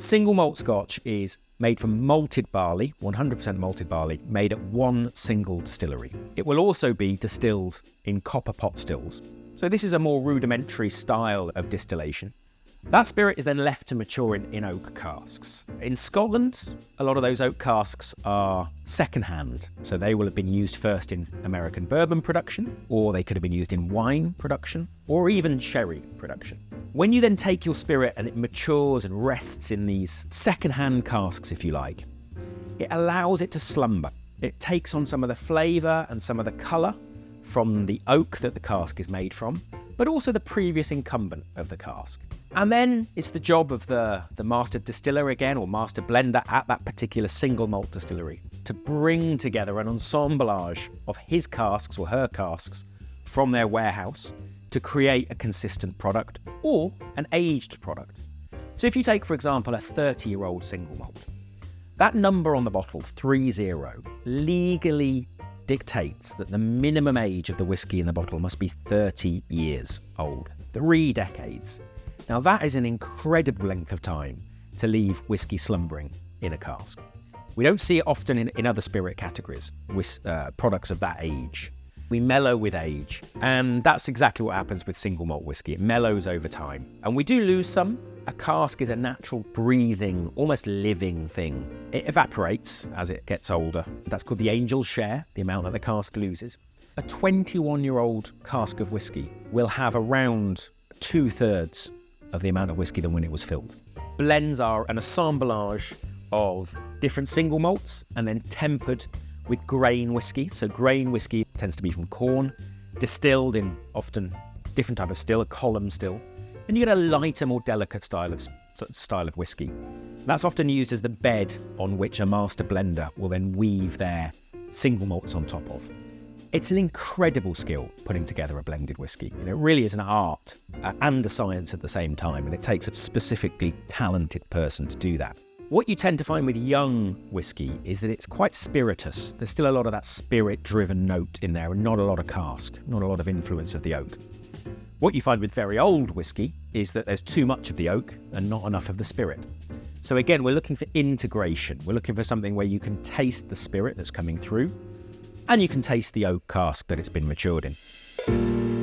Single malt Scotch is made from malted barley, 100% malted barley, made at one single distillery. It will also be distilled in copper pot stills. So this is a more rudimentary style of distillation. That spirit is then left to mature in oak casks. In Scotland, a lot of those oak casks are second-hand, so they will have been used first in American bourbon production, or they could have been used in wine production, or even sherry production. When you then take your spirit and it matures and rests in these second-hand casks, if you like, it allows it to slumber. It takes on some of the flavour and some of the colour from the oak that the cask is made from, but also the previous incumbent of the cask. And then it's the job of the master distiller again, or master blender at that particular single malt distillery, to bring together an assemblage of his casks or her casks from their warehouse to create a consistent product or an aged product. So if you take, for example, a 30-year-old single malt, that number on the bottle, 30, legally dictates that the minimum age of the whiskey in the bottle must be 30 years old, 3 decades. Now that is an incredible length of time to leave whiskey slumbering in a cask. We don't see it often in other spirit categories, with products of that age. We mellow with age, and that's exactly what happens with single malt whiskey. It mellows over time, and we do lose some. A cask is a natural breathing, almost living thing. It evaporates as it gets older. That's called the angel's share, the amount that the cask loses. A 21-year-old cask of whiskey will have around 2/3 of the amount of whiskey than when it was filled. Blends are an assemblage of different single malts and then tempered with grain whiskey. So grain whiskey tends to be from corn, distilled in often different type of still, a column still. And you get a lighter, more delicate style of whiskey. That's often used as the bed on which a master blender will then weave their single malts on top of. It's an incredible skill putting together a blended whiskey. And it really is an art and a science at the same time, and it takes a specifically talented person to do that. What you tend to find with young whiskey is that it's quite spirituous. There's still a lot of that spirit-driven note in there and not a lot of cask, not a lot of influence of the oak. What you find with very old whiskey is that there's too much of the oak and not enough of the spirit. So again, we're looking for integration. We're looking for something where you can taste the spirit that's coming through, and you can taste the oak cask that it's been matured in.